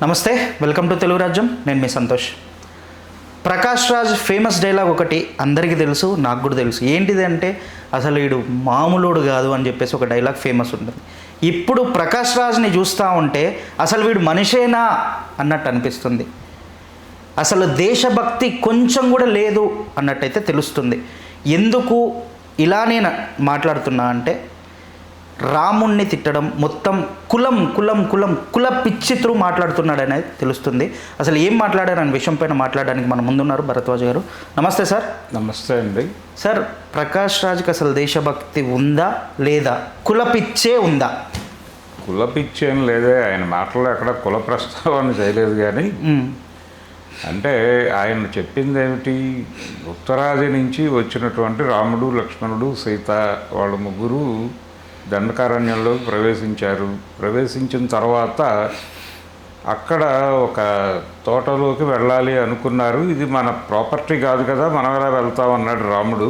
నమస్తే, welcome to Telugu రాజ్యం. నేను మీ సంతోష్. ప్రకాష్ రాజ్ ఫేమస్ డైలాగ్ ఒకటి అందరికీ తెలుసు, నాకు కూడా తెలుసు. ఏంటిది అంటే అసలు వీడు మామూలుడు కాదు అని చెప్పేసి ఒక డైలాగ్ ఫేమస్ ఉంటుంది. ఇప్పుడు ప్రకాష్ రాజ్ని చూస్తూ ఉంటే అసలు వీడు మనిషేనా అన్నట్టు అనిపిస్తుంది. అసలు దేశభక్తి కొంచెం కూడా లేదు అన్నట్టయితే తెలుస్తుంది. ఎందుకు ఇలా నేను మాట్లాడుతున్నా అంటే రాముణ్ణి తిట్టడం మొత్తం కుల పిచ్చి త్రూ మాట్లాడుతున్నాడు అనేది తెలుస్తుంది. అసలు ఏం మాట్లాడారని విషయం పైన మాట్లాడడానికి మన ముందున్నారు భరద్వాజ్ గారు. నమస్తే సార్. నమస్తే అండి. సార్, ప్రకాష్ రాజ్కి అసలు దేశభక్తి ఉందా లేదా, కుల పిచ్చే ఉందా? కుల పిచ్చి ఏం లేదే, ఆయన మాటలో ఎక్కడ కుల ప్రస్తావన చేయలేదు. కానీ అంటే ఆయన చెప్పింది ఏమిటి, ఉత్తరాది నుంచి వచ్చినటువంటి రాముడు, లక్ష్మణుడు, సీత వాళ్ళ ముగ్గురు దండకారణ్యంలోకి ప్రవేశించిన తర్వాత అక్కడ ఒక తోటలోకి వెళ్ళాలి అనుకున్నారు. ఇది మన ప్రాపర్టీ కాదు కదా, మనం ఎలా వెళ్తామన్నాడు రాముడు.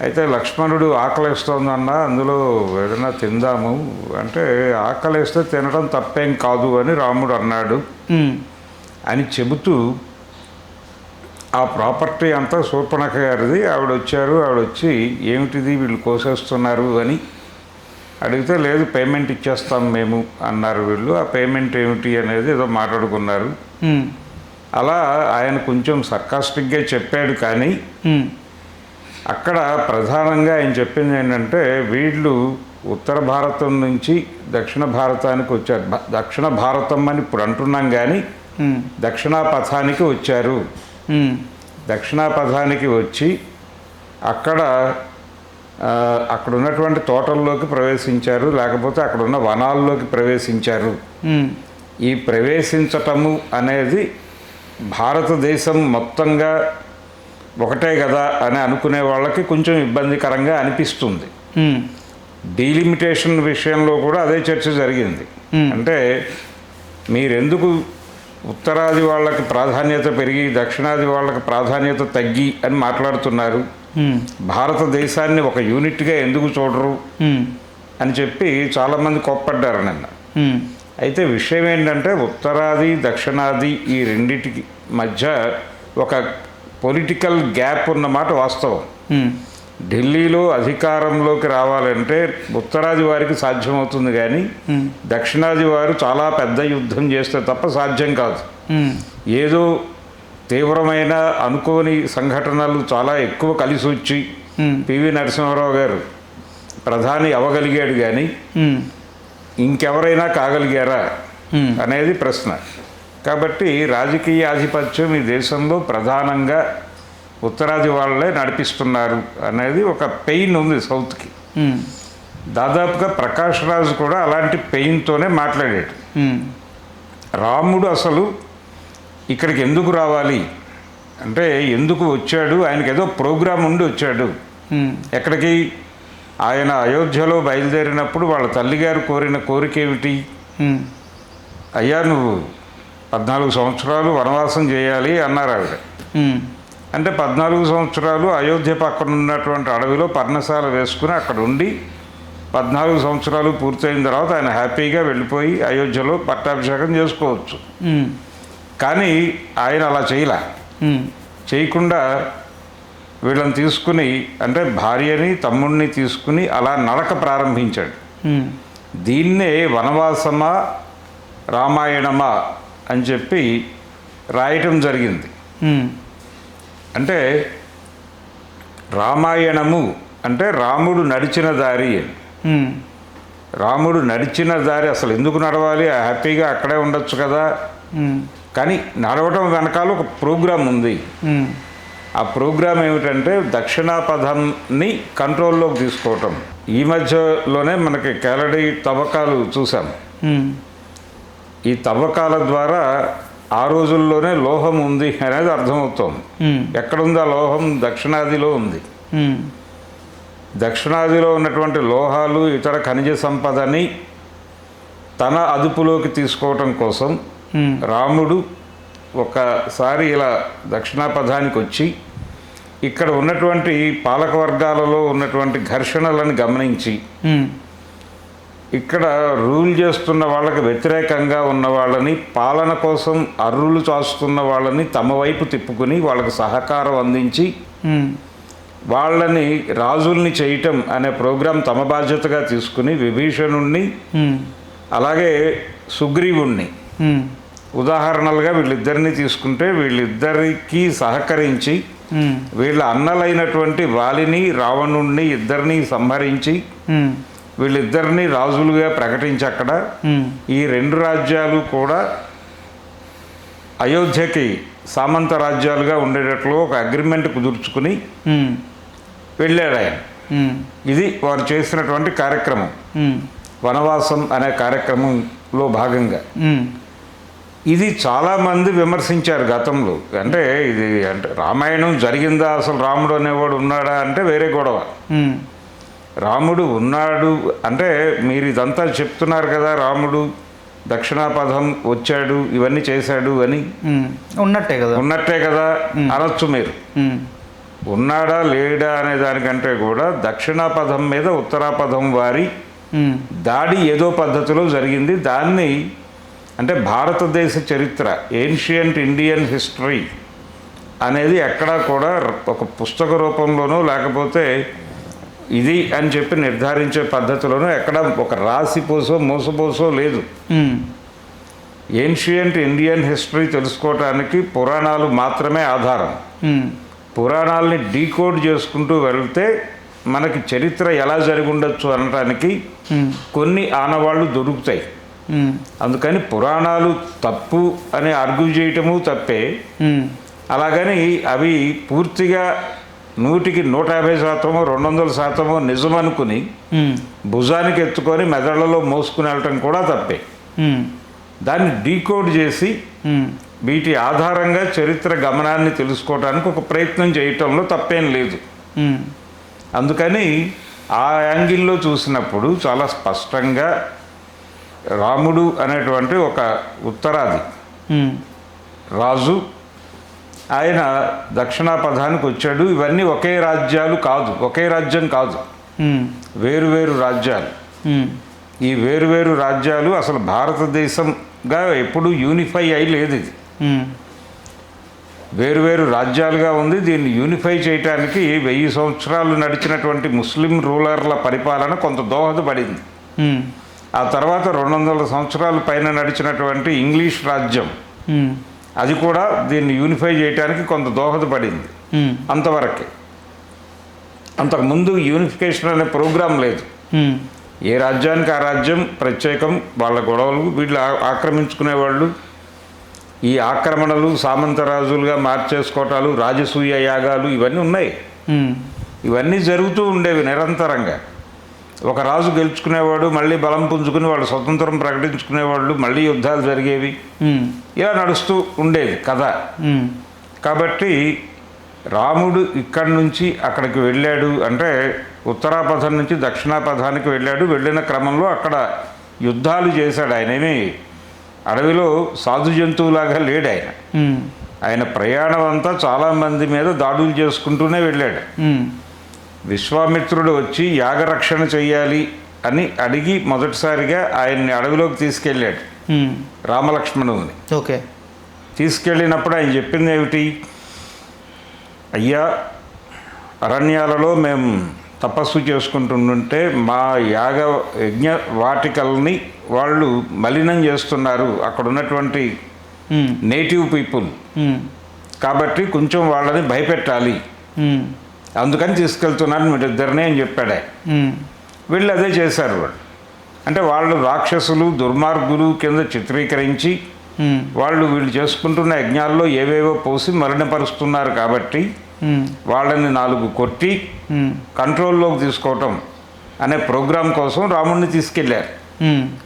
అయితే లక్ష్మణుడు ఆకలిస్తోందన్నా, అందులో ఏదైనా తిందాము అంటే, ఆకలిస్తే తినడం తప్పేం కాదు అని రాముడు అన్నాడు అని చెబుతూ ఆ ప్రాపర్టీ అంతా శూర్పణఖ గారిది. ఆవిడ వచ్చి ఏమిటిది వీళ్ళు కోసేస్తున్నారు అని అడిగితే, లేదు పేమెంట్ ఇచ్చేస్తాం మేము అన్నారు వీళ్ళు. ఆ పేమెంట్ ఏమిటి అనేది ఏదో మాట్లాడుకున్నారు. అలా ఆయన కొంచెం సర్కాస్టిక్గా చెప్పాడు. కానీ అక్కడ ప్రధానంగా ఆయన చెప్పింది ఏంటంటే, వీళ్ళు ఉత్తర భారతం నుంచి దక్షిణ భారతానికి వచ్చారు. దక్షిణ భారతం అని ఇప్పుడు అంటున్నాం, కానీ దక్షిణాపథానికి వచ్చారు. దక్షిణాపథానికి వచ్చి అక్కడ ఉన్నటువంటి తోటల్లోకి ప్రవేశించారు, లేకపోతే అక్కడ ఉన్న వనాల్లోకి ప్రవేశించారు. ఈ ప్రవేశించటము అనేది భారతదేశం మొత్తంగా ఒకటే కదా అని అనుకునే వాళ్ళకి కొంచెం ఇబ్బందికరంగా అనిపిస్తుంది. డీలిమిటేషన్ విషయంలో కూడా అదే చర్చ జరిగింది. అంటే మీరెందుకు ఉత్తరాది వాళ్ళకి ప్రాధాన్యత పెరిగి దక్షిణాది వాళ్ళకి ప్రాధాన్యత తగ్గి అని మాట్లాడుతున్నారు, భారతదేశాన్ని ఒక యూనిట్గా ఎందుకు చూడరు అని చెప్పి చాలామంది కోప్పడ్డారు నిన్న. అయితే విషయం ఏంటంటే, ఉత్తరాది దక్షిణాది ఈ రెండిటికి మధ్య ఒక పొలిటికల్ గ్యాప్ ఉన్నమాట వాస్తవం. ఢిల్లీలో అధికారంలోకి రావాలంటే ఉత్తరాది వారికి సాధ్యమవుతుంది, కానీ దక్షిణాది వారు చాలా పెద్ద యుద్ధం చేస్తే తప్ప సాధ్యం కాదు. ఏదో తీవ్రమైన అనుకోని సంఘటనలు చాలా ఎక్కువ కలిసి వచ్చి పివి నరసింహారావు గారు ప్రధాని అవ్వగలిగాడు, కానీ ఇంకెవరైనా కాగలిగారా అనేది ప్రశ్న. కాబట్టి రాజకీయ ఆధిపత్యం ఈ దేశంలో ప్రధానంగా ఉత్తరాది వాళ్ళే నడిపిస్తున్నారు అనేది ఒక పెయిన్ ఉంది సౌత్కి. దాదాపుగా ప్రకాష్ రాజ్ కూడా అలాంటి పెయిన్తోనే మాట్లాడాడు. రాముడు అసలు ఇక్కడికి ఎందుకు రావాలి అంటే, ఎందుకు వచ్చాడు, ఆయనకి ఏదో ప్రోగ్రాం ఉండి వచ్చాడు. ఎక్కడికి? ఆయన అయోధ్యలో బయలుదేరినప్పుడు వాళ్ళ తల్లిగారు కోరిన కోరిక ఏమిటి, అయ్యా నువ్వు 14 సంవత్సరాలు వనవాసం చేయాలి అన్నారు ఆవిడ. అంటే 14 సంవత్సరాలు అయోధ్య పక్కన ఉన్నటువంటి అడవిలో పర్ణశాల వేసుకుని అక్కడ ఉండి 14 సంవత్సరాలు పూర్తయిన తర్వాత ఆయన హ్యాపీగా వెళ్ళిపోయి అయోధ్యలో పట్టాభిషేకం చేసుకోవచ్చు. కానీ ఆయన అలా చేయకుండా వీళ్ళని తీసుకుని, అంటే భార్యని తమ్ముడిని తీసుకుని అలా నడక ప్రారంభించాడు. దీన్నే వనవాసమా రామాయణమా అని చెప్పి రాయటం జరిగింది. అంటే రామాయణము అంటే రాముడు నడిచిన దారి. రాముడు నడిచిన దారి అసలు ఎందుకు నడవాలి, హ్యాపీగా అక్కడే ఉండొచ్చు కదా. కానీ నడవటం వెనకాల ఒక ప్రోగ్రాం ఉంది. ఆ ప్రోగ్రాం ఏమిటంటే దక్షిణాపథాన్ని కంట్రోల్లోకి తీసుకోవటం. ఈ మధ్యలోనే మనకి కేలడి తవ్వకాలు చూసాం. ఈ తవ్వకాల ద్వారా ఆ రోజుల్లోనే లోహం ఉంది అనేది అర్థమవుతోంది. ఎక్కడుంది ఆ లోహం? దక్షిణాదిలో ఉంది. దక్షిణాదిలో ఉన్నటువంటి లోహాలు ఇతర ఖనిజ సంపదని తన అదుపులోకి తీసుకోవటం కోసం రాముడు ఒకసారి ఇలా దక్షిణాపథానికి వచ్చి ఇక్కడ ఉన్నటువంటి పాలక వర్గాలలో ఉన్నటువంటి ఘర్షణలను గమనించి ఇక్కడ రూల్ చేస్తున్న వాళ్ళకి వ్యతిరేకంగా ఉన్న వాళ్ళని, పాలన కోసం అర్రులు చాస్తున్న వాళ్ళని తమ వైపు తిప్పుకుని వాళ్ళకి సహకారం అందించి వాళ్ళని రాజుల్ని చేయటం అనే ప్రోగ్రాం తమ బాధ్యతగా తీసుకుని విభీషణుణ్ణి అలాగే సుగ్రీవుణ్ణి ఉదాహరణలుగా వీళ్ళిద్దరిని తీసుకుంటే వీళ్ళిద్దరికీ సహకరించి వీళ్ళ అన్నలైనటువంటి వాలిని రావణుణ్ణి ఇద్దరిని సంహరించి వీళ్ళిద్దరిని రాజులుగా ప్రకటించి అక్కడ ఈ రెండు రాజ్యాలు కూడా అయోధ్యకి సామంత రాజ్యాలుగా ఉండేటట్లు ఒక అగ్రిమెంట్ కుదుర్చుకుని వెళ్ళాడు ఆయన. ఇది వారు చేసినటువంటి కార్యక్రమం, వనవాసం అనే కార్యక్రమంలో భాగంగా. ఇది చాలామంది విమర్శించారు గతంలో. అంటే ఇది అంటే రామాయణం జరిగిందా, అసలు రాముడు అనేవాడు ఉన్నాడా అంటే వేరే గొడవ. రాముడు ఉన్నాడు అంటే మీరు ఇదంతా చెప్తున్నారు కదా, రాముడు దక్షిణాపథం వచ్చాడు ఇవన్నీ చేశాడు అని ఉన్నట్టే కదా అనొచ్చు మీరు. ఉన్నాడా లేడా అనే దానికంటే కూడా దక్షిణాపథం మీద ఉత్తరాపథం వారి దాడి ఏదో పద్ధతిలో జరిగింది. దాన్ని అంటే భారతదేశ చరిత్ర, ఏన్షియంట్ ఇండియన్ హిస్టరీ అనేది ఎక్కడా కూడా ఒక పుస్తక రూపంలోనో లేకపోతే ఇది అని చెప్పి నిర్ధారించే పద్ధతిలోనూ ఎక్కడ ఒక రాసిపోసో మోసపోసో లేదు. ఏన్షియంట్ ఇండియన్ హిస్టరీ తెలుసుకోవటానికి పురాణాలు మాత్రమే ఆధారం. పురాణాలని డీకోడ్ చేసుకుంటూ వెళ్తే మనకి చరిత్ర ఎలా జరిగి ఉండొచ్చు అనటానికి కొన్ని ఆనవాళ్ళు దొరుకుతాయి. అందుకని పురాణాలు తప్పు అని ఆర్గ్యూ చేయటము తప్పే. అలాగని అవి పూర్తిగా 100కి 150%, 200% నిజమనుకుని భుజానికి ఎత్తుకొని మెదళ్లలో మోసుకుని వెళ్ళటం కూడా తప్పే. దాన్ని డీకోడ్ చేసి వీటి ఆధారంగా చరిత్ర గమనాన్ని తెలుసుకోవడానికి ఒక ప్రయత్నం చేయటంలో తప్పేం లేదు. అందుకని ఆ యాంగిల్లో చూసినప్పుడు చాలా స్పష్టంగా రాముడు అనేటువంటి ఒక ఉత్తరాది రాజు, ఆయన దక్షిణాపథానికి వచ్చాడు. ఇవన్నీ ఒకే రాజ్యాలు కాదు, ఒకే రాజ్యం కాదు, వేరువేరు రాజ్యాలు. ఈ వేరువేరు రాజ్యాలు అసలు భారతదేశంగా ఎప్పుడు యూనిఫై అయి లేదు. ఇది వేరువేరు రాజ్యాలుగా ఉంది. దీన్ని యూనిఫై చేయటానికి 1000 సంవత్సరాలు నడిచినటువంటి ముస్లిం రూలర్ల పరిపాలన కొంత దోహదపడింది. ఆ తర్వాత 200 సంవత్సరాల పైన నడిచినటువంటి ఇంగ్లీష్ రాజ్యం అది కూడా దీన్ని యూనిఫై చేయడానికి కొంత దోహదపడింది. అంతవరకే. అంతకుముందు యూనిఫికేషన్ అనే ప్రోగ్రాం లేదు. ఏ రాజ్యానికి ఆ రాజ్యం ప్రత్యేకం, వాళ్ళ గొడవలు, వీళ్ళు ఆక్రమించుకునేవాళ్ళు. ఈ ఆక్రమణలు, సామంతరాజులుగా మార్చేసుకోవటాలు, రాజసూయ యాగాలు ఇవన్నీ ఉన్నాయి. ఇవన్నీ జరుగుతూ ఉండేవి నిరంతరంగా. ఒక రాజు గెలుచుకునేవాడు, మళ్ళీ బలం పుంజుకుని వాళ్ళు స్వతంత్రం ప్రకటించుకునేవాళ్ళు, మళ్ళీ యుద్ధాలు జరిగేవి. ఇలా నడుస్తూ ఉండేది కథ. కాబట్టి రాముడు ఇక్కడి నుంచి అక్కడికి వెళ్ళాడు అంటే ఉత్తరాపథం నుంచి దక్షిణాపథానికి వెళ్ళాడు. వెళ్ళిన క్రమంలో అక్కడ యుద్ధాలు చేశాడు. ఆయనేమి అడవిలో సాధు జంతువులాగా లేడు ఆయన. ఆయన ప్రయాణం అంతా చాలామంది మీద దాడులు చేసుకుంటూనే వెళ్ళాడు. విశ్వామిత్రుడు వచ్చి యాగరక్షణ చెయ్యాలి అని అడిగి మొదటిసారిగా ఆయన్ని అడవిలోకి తీసుకెళ్ళాడు, రామలక్ష్మణుల్ని. ఓకే. తీసుకెళ్ళినప్పుడు ఆయన చెప్పింది ఏమిటి? అయ్యా, అరణ్యాలలో మేము తపస్సు చేసుకుంటుంటే మా యజ్ఞ వాటికల్ని వాళ్ళు మలినం చేస్తున్నారు, అక్కడ ఉన్నటువంటి నేటివ్ పీపుల్. కాబట్టి కొంచెం వాళ్ళని భయపెట్టాలి, అందుకని తీసుకెళ్తున్నాను మీరిద్దరినే అని చెప్పాడే. వీళ్ళు అదే చేశారు. వాళ్ళు అంటే వాళ్ళు రాక్షసులు, దుర్మార్గులు కింద చిత్రీకరించి వీళ్ళు చేసుకుంటున్న యజ్ఞాల్లో ఏవేవో పోసి మరణపరుస్తున్నారు. కాబట్టి వాళ్ళని 4 కొట్టి కంట్రోల్లోకి తీసుకోవటం అనే ప్రోగ్రాం కోసం రాముడిని తీసుకెళ్ళారు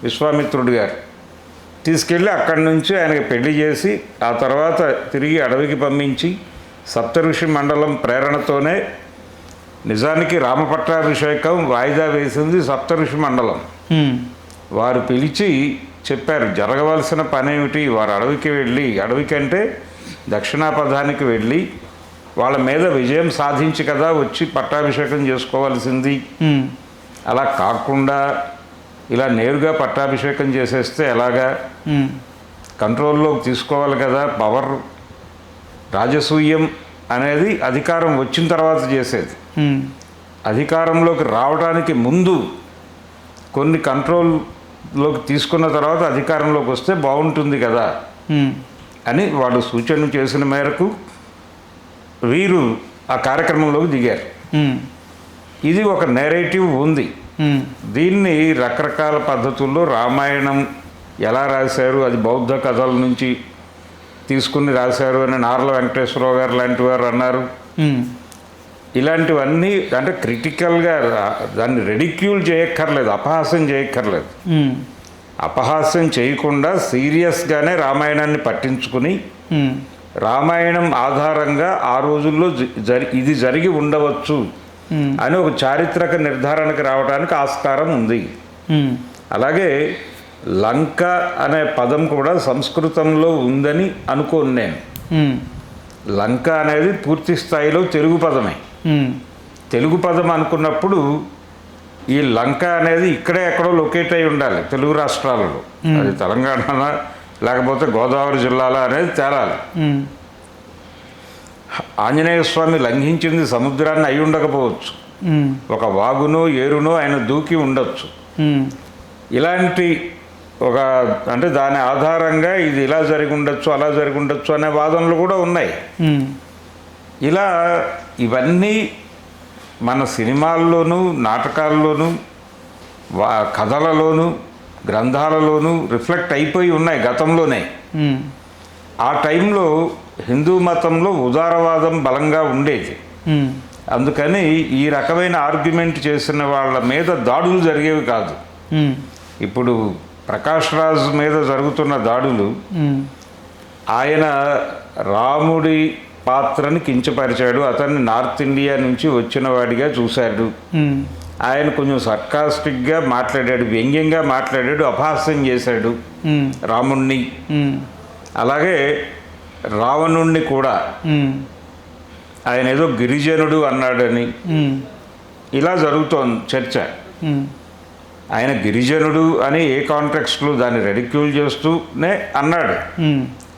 విశ్వామిత్రుడు గారు. తీసుకెళ్ళి అక్కడి నుంచి ఆయనకి పెళ్లి చేసి ఆ తర్వాత తిరిగి అడవికి పంపించి సప్తఋషి మండలం ప్రేరణతోనే, నిజానికి రామపట్టాభిషేకం వాయిదా వేసింది సప్తఋషి మండలం. వారు పిలిచి చెప్పారు జరగవలసిన పని ఏమిటి. వారు అడవికి వెళ్ళి, అడవికి అంటే దక్షిణాపథానికి వెళ్ళి వాళ్ళ మీద విజయం సాధించి కదా వచ్చి పట్టాభిషేకం చేసుకోవాల్సింది. అలా కాకుండా ఇలా నేరుగా పట్టాభిషేకం చేసేస్తే ఎలాగా, కంట్రోల్లోకి తీసుకోవాలి కదా. పవర్ రాజసూయం అనేది అధికారం వచ్చిన తర్వాత చేసేది. అధికారంలోకి రావడానికి ముందు కొన్ని కంట్రోల్లోకి తీసుకున్న తర్వాత అధికారంలోకి వస్తే బాగుంటుంది కదా అని వాళ్ళు సూచన చేసిన మేరకు వీరు ఆ కార్యక్రమంలోకి దిగారు. ఇది ఒక నెరేటివ్ ఉంది. దీన్ని రకరకాల పద్ధతుల్లో రామాయణం ఎలా రాశారు, అది బౌద్ధ కథల నుంచి తీసుకుని రాశారు అని నార్ల వెంకటేశ్వరరావు గారు లాంటి వారు అన్నారు. ఇలాంటివన్నీ అంటే క్రిటికల్గా దాన్ని రెడిక్యూల్ చేయక్కర్లేదు, అపహాస్యం చేయక్కర్లేదు. అపహాస్యం చేయకుండా సీరియస్గానే రామాయణాన్ని పట్టించుకుని రామాయణం ఆధారంగా ఆ రోజుల్లో ఇది జరిగి ఉండవచ్చు అని ఒక చారిత్రక నిర్ధారణకు రావడానికి ఆస్కారం ఉంది. అలాగే లంక అనే పదం కూడా సంస్కృతంలో ఉందని అనుకోను నేను. లంక అనేది పూర్తి స్థాయిలో తెలుగు పదమే. తెలుగు పదం అనుకున్నప్పుడు ఈ లంక అనేది ఇక్కడే ఎక్కడో లొకేట్ అయి ఉండాలి తెలుగు రాష్ట్రాలలో. అది తెలంగాణ లేకపోతే గోదావరి జిల్లాలో అనేది తేలాలి. ఆంజనేయ స్వామి లంఘించింది సముద్రాన్ని అయి ఉండకపోవచ్చు, ఒక వాగునో ఏరునో ఆయన దూకి ఉండొచ్చు. ఇలాంటి ఒక అంటే దాని ఆధారంగా ఇది ఇలా జరిగి ఉండొచ్చు అలా జరిగి ఉండొచ్చు అనే వాదనలు కూడా ఉన్నాయి. ఇలా ఇవన్నీ మన సినిమాల్లోనూ నాటకాల్లోనూ కథలలోనూ గ్రంథాలలోనూ రిఫ్లెక్ట్ అయిపోయి ఉన్నాయి గతంలోనే. ఆ టైంలో హిందూ మతంలో ఉదారవాదం బలంగా ఉండేది. అందుకని ఈ రకమైన ఆర్గ్యుమెంట్ చేసిన వాళ్ళ మీద దాడులు జరిగేవి కాదు. ఇప్పుడు ప్రకాష్ రాజ్ మీద జరుగుతున్న దాడులు ఆయన రాముడి పాత్రని కించపరిచాడు, అతన్ని నార్త్ ఇండియా నుంచి వచ్చిన వాడిగా చూశాడు, ఆయన కొంచెం సర్కాస్టిక్గా మాట్లాడాడు, వ్యంగ్యంగా మాట్లాడాడు, అపహాస్యం చేశాడు రాముణ్ణి. అలాగే రావణుణ్ణి కూడా ఆయన ఏదో గిరిజనుడు అన్నాడని ఇలా జరుగుతోంది చర్చ. ఆయన గిరిజనుడు అని ఏ కాంటెక్స్ట్లో దాన్ని రెడిక్యూల్ చేస్తూనే అన్నాడు,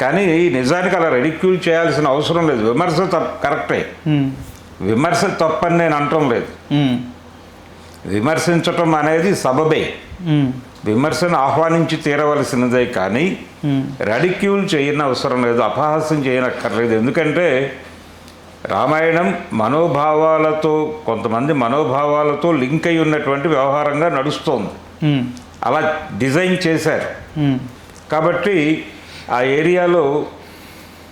కానీ నిజానికి అలా రెడిక్యూల్ చేయాల్సిన అవసరం లేదు. విమర్శ కరెక్టే, విమర్శ తప్పని నేను అనటం లేదు. విమర్శించటం అనేది సబబే, విమర్శను ఆహ్వానించి తీరవలసినదే, కానీ రెడిక్యూల్ చేయని అవసరం లేదు, అపహాస్యం చేయనక్కర్లేదు. ఎందుకంటే రామాయణం మనోభావాలతో కొంతమంది మనోభావాలతో లింక్ అయి ఉన్నటువంటి వ్యవహారంగా నడుస్తోంది. అలా డిజైన్ చేశారు కాబట్టి ఆ ఏరియాలో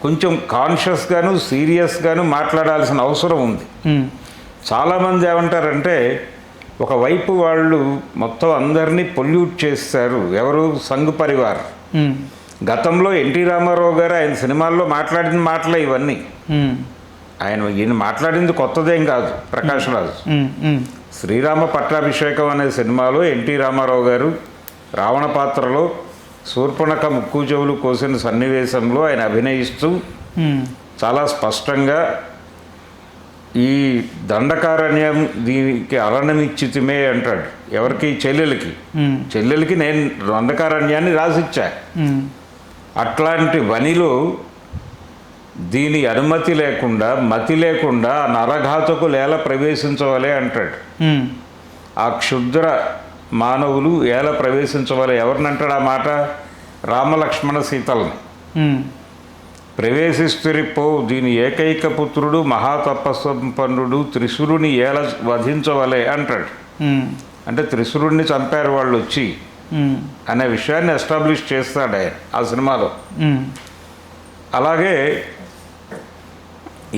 కొంచెం కాన్షియస్గాను సీరియస్గాను మాట్లాడాల్సిన అవసరం ఉంది. చాలామంది ఏమంటారంటే ఒకవైపు వాళ్ళు మొత్తం అందరినీ పొల్యూట్ చేస్తారు, ఎవరు సంఘ్ పరివార్. గతంలో ఎన్టీ రామారావు గారు ఆయన సినిమాల్లో మాట్లాడిన మాటలే ఇవన్నీ. ఈయన మాట్లాడింది కొత్తదేం కాదు. ప్రకాష్ రాజ్ శ్రీరామ పట్టాభిషేకం అనే సినిమాలో ఎన్టీ రామారావు గారు రావణ పాత్రలో శూర్పణఖ ముక్కు చెవులు కోసిన సన్నివేశంలో ఆయన అభినయిస్తూ చాలా స్పష్టంగా ఈ దండకారణ్యం దీనికి అరణమిచ్చితిమే అంటాడు. ఎవరికి? చెల్లెలకి నేను దండకారణ్యాన్ని రాసిచ్చా. అట్లాంటి వనిలో దీని అనుమతి లేకుండా మతి లేకుండా నరఘాతకులు ఎలా ప్రవేశించవలే అంటాడు. ఆ క్షుద్ర మానవులు ఎలా ప్రవేశించవాలి? ఎవరినంటాడు ఆ మాట? రామలక్ష్మణ సీతల్ని. ప్రవేశిస్తురిపో దీని ఏకైక పుత్రుడు మహాతపస్సంపన్నుడు త్రిశురుని ఎలా వధించవలే అంటాడు. అంటే త్రిశురుణ్ణి చంపారు వాళ్ళు వచ్చి అనే విషయాన్ని ఎస్టాబ్లిష్ చేస్తాడు ఆయన ఆ సినిమాలో. అలాగే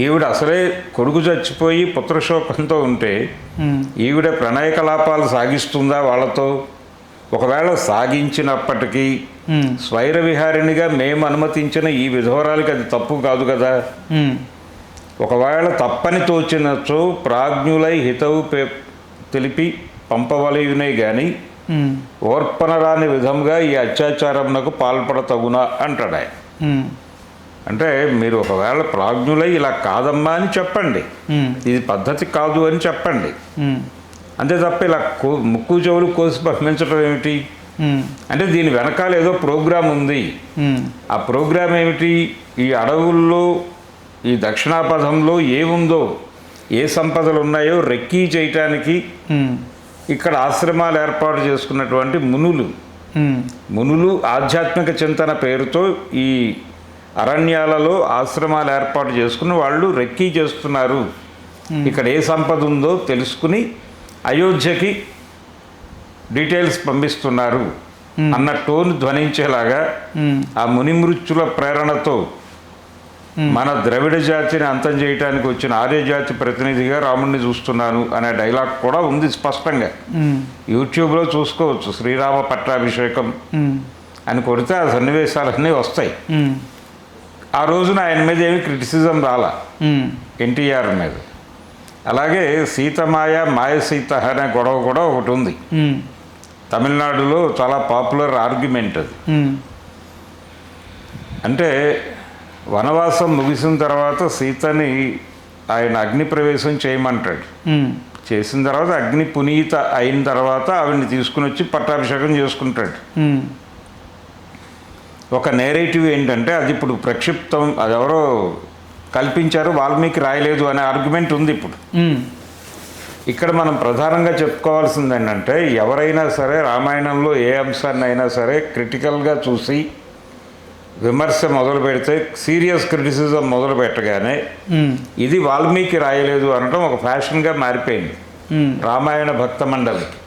ఈవిడ అసలే కొడుకు చచ్చిపోయి పుత్రశోకంతో ఉంటే ఈవిడ ప్రణయ కలాపాలు సాగిస్తుందా వాళ్ళతో? ఒకవేళ సాగించినప్పటికీ స్వైర విహారిణిగా మేము అనుమతించిన ఈ విధవరాలకి అది తప్పు కాదు కదా. ఒకవేళ తప్పని తోచినచో ప్రాజ్ఞులై హితవు తెలిపి పంపవలయునే కానీ ఓర్పనరాని విధంగా ఈ అత్యాచారంకు పాల్పడతగునా అంటాడు ఆయన. అంటే మీరు ఒకవేళ ప్రాజ్ఞులై ఇలా కాదమ్మా అని చెప్పండి, ఇది పద్ధతి కాదు అని చెప్పండి. అంతే తప్ప ఇలా ముక్కు చెవులు కోసి పంపించడం ఏమిటి అంటే దీని వెనకాల ఏదో ప్రోగ్రాం ఉంది. ఆ ప్రోగ్రాం ఏమిటి? ఈ అడవుల్లో ఈ దక్షిణాపథంలో ఏముందో, ఏ సంపదలు ఉన్నాయో రెక్కీ చేయటానికి ఇక్కడ ఆశ్రమాలు ఏర్పాటు చేసుకున్నటువంటి మునులు ఆధ్యాత్మిక చింతన పేరుతో ఈ అరణ్యాలలో ఆశ్రమాలు ఏర్పాటు చేసుకుని వాళ్ళు రెక్కీ చేస్తున్నారు. ఇక్కడ ఏ సంపద ఉందో తెలుసుకుని అయోధ్యకి డీటెయిల్స్ పంపిస్తున్నారు అన్న టోన్ ధ్వనించేలాగా ఆ మునిమృత్యుల ప్రేరణతో మన ద్రవిడ జాతిని అంతం చేయడానికి వచ్చిన ఆర్యజాతి ప్రతినిధిగా రాముడిని చూస్తున్నాను అనే డైలాగ్ కూడా ఉంది స్పష్టంగా. యూట్యూబ్లో చూసుకోవచ్చు. శ్రీరామ పట్టాభిషేకం అని కొడితే ఆ సన్నివేశాలన్నీ వస్తాయి. ఆ రోజున ఆయన మీద ఏమి క్రిటిసిజం రాలా ఎన్టీఆర్ మీద. అలాగే సీతమాయ మాయ సీత అనే గొడవ కూడా ఒకటి ఉంది. తమిళనాడులో చాలా పాపులర్ ఆర్గ్యుమెంట్ అది. అంటే వనవాసం ముగిసిన తర్వాత సీతని ఆయన అగ్ని ప్రవేశం చేయమంటాడు. చేసిన తర్వాత అగ్ని పునీత అయిన తర్వాత ఆవిడ్ని తీసుకుని వచ్చి పట్టాభిషేకం చేసుకుంటాడు. ఒక నేరేటివ్ ఏంటంటే అది ఇప్పుడు ప్రక్షిప్తం, అది ఎవరో కల్పించారు, వాల్మీకి రాయలేదు అనే ఆర్గ్యుమెంట్ ఉంది ఇప్పుడు. ఇక్కడ మనం ప్రధానంగా చెప్పుకోవాల్సింది ఏంటంటే ఎవరైనా సరే రామాయణంలో ఏ అంశాన్ని అయినా సరే క్రిటికల్గా చూసి విమర్శ మొదలు పెడితే, సీరియస్ క్రిటిసిజం మొదలు పెట్టగానే ఇది వాల్మీకి రాయలేదు అనడం ఒక ఫ్యాషన్గా మారిపోయింది రామాయణ భక్త మండలికి.